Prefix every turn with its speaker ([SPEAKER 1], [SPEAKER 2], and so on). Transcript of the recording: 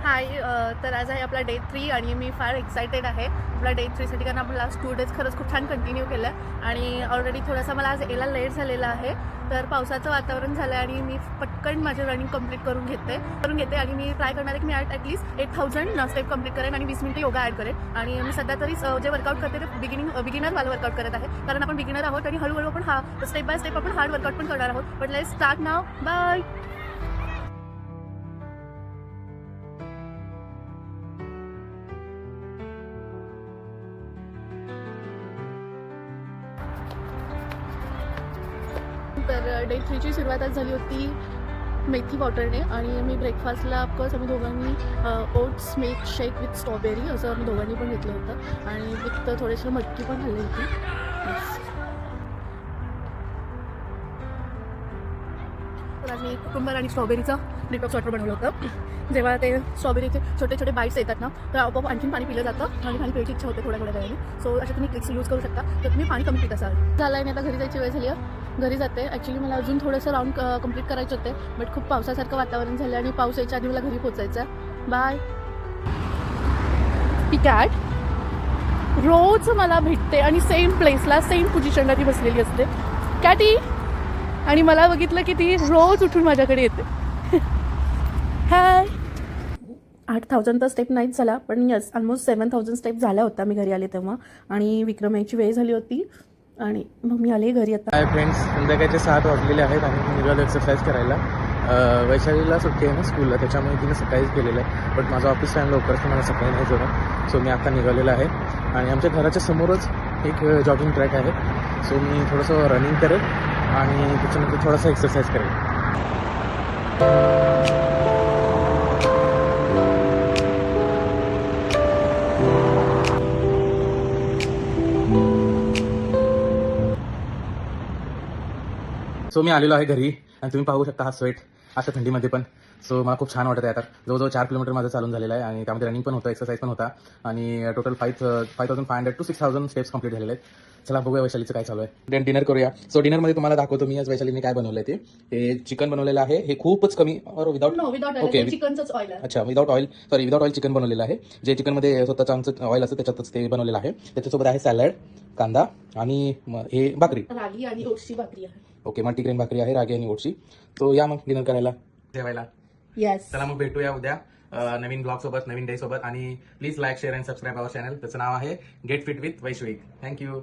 [SPEAKER 1] हाय तर आज आहे आपला डे 3 आणि मी फार एक्सायटेड आहे आपला डे 3साठी, कारण आपण लास्ट 2 डेज खरंच खूप छान कंटिन्यू केलं आहे आणि ऑलरेडी थोडासा मला आज यायला लेट झालेला आहे. तर पावसाचं वातावरण झालं आहे आणि मी पटकन माझे रनिंग कंप्लीट करून घेते आणि मी ट्राय करणार आहे की मी ॲटलीस्ट 8000 स्टेप कंप्लीट करेन आणि 20 मिनिटं योगा ॲड करेन. आणि मी सध्या तरी जे वर्कआउट करते ते बिगिनरवाला वर्कआउट करत आहे, कारण आपण बिगिनर आहोत आणि हळूहळू आपण स्टेप बाय स्टेप आपण हार्ड वर्कआउट पण करणार आहोत. But let's start now. Bye. तर डे 3ची सुरुवात आज झाली होती मेथी वॉटरने आणि मी ब्रेकफास्टला ऑफकोर्स आम्ही दोघांनी oats milk shake with strawberry असं आम्ही दोघांनी पण घेतलं होतं आणि विथ थोडेसे मटकी पण खाल्ली होती. तर आज मी कुकुंबर आणि स्ट्रॉबेरीचं डिटॉक्स वॉटर बनवलं होतं. जेव्हा ते स्ट्रॉबेरीचे छोटे छोटे बाईट्स येतात ना, तर आपोआप आणखीन पाणी पिलं जातं आणि पाणी प्यायची इच्छा होते थोड्या वेळाने. सो अशा तुम्ही ट्रिक्स यूज करू शकता तर तुम्ही पाणी कमी पित असाल. झालं आहे, आता घरी जायची वेळ झाली आहे. घरी जाते. ॲक्च्युली मला अजून थोडंसं राऊंड कंप्लीट करायचे होते, बट खूप पावसासारखं वातावरण झालं आणि पाऊस यायच्या आधी मला घरी पोचायचं आहे. बाय. ती कॅट रोज मला भेटते आणि सेम प्लेसला सेम पोझिशनला ती बसलेली असते. कॅटी. आणि मला बघितलं की ती रोज उठून माझ्याकडे येते. हाय. 8000 तर स्टेप नाहीच झाला, पण यस ऑलमोस्ट 7000 स्टेप झाल्या होत्या मी घरी आले तेव्हा. आणि विक्रम यायची वेळ झाली होती आणि मग मी आले घरी. आता
[SPEAKER 2] हाय फ्रेंड्स, संध्याकाळचे 7 वाजलेले आहेत आणि मी निघालो एक्सरसाइज करायला. वैशालीला सुट्टी आहे ना स्कूलला, त्याच्यामुळे तिने सकाळीच केलेलं आहे. बट माझा ऑफिस टाईम लवकर तर मला सकाळी नाही जमत. सो मी आता निघालेला आहे आणि आमच्या घराच्या समोरच एक जॉगिंग ट्रॅक आहे. सो मी थोडंसं रनिंग करेल आणि त्याच्यानंतर थोडासा एक्सरसाइज करेल. सो मी आलेलो आहे घरी आणि तुम्ही पाहू शकता हा स्वेट अशा थंडीमध्ये पण. सो मला खूप छान वाटत आहे. आता जवळजवळ 4 किलोमीटर माझं चालून झालेलं आहे आणि त्यामध्ये रनिंग पण होतं, एक्सरसाइज पण होता आणि टोटल 5500 to 6000 स्टेप्स कंप्लीट झालेले आहेत. चला बघूया वैशालीचं काय चालू आहे. देन डिनर करूया. सो डिनरमध्ये तुम्हाला दाखवतो मी आज वैशालीने काय बनवलं आहे. हे चिकन बनवलेलं आहे. हे खूपच कमी और विदाउट ओके
[SPEAKER 1] चिकनचंच ऑइल आहे.
[SPEAKER 2] अच्छा विदाउट ऑइल चिकन बनवलेलं आहे. जे चिकनमध्ये स्वतःचं आमचं ऑइल असतं त्याच्यातच ते बनवलेलं आहे. त्याच्यासोबत आहे सॅलड, कांदा आणि हे भाकरी,
[SPEAKER 1] रागी आणि ओट्सची भाकरी आहे.
[SPEAKER 2] ओके मल्टीग्रेन भाकरी आहे, रागी आणि ओटची. तो या मग डिनर करायला जेवायला.
[SPEAKER 1] येस.
[SPEAKER 2] चला मग भेटूया उद्या नवीन ब्लॉग सोबत, नवीन डे सोबत. आणि please like, share and subscribe our channel. त्याचं नाव आहे get fit with Vaishvik. Thank you.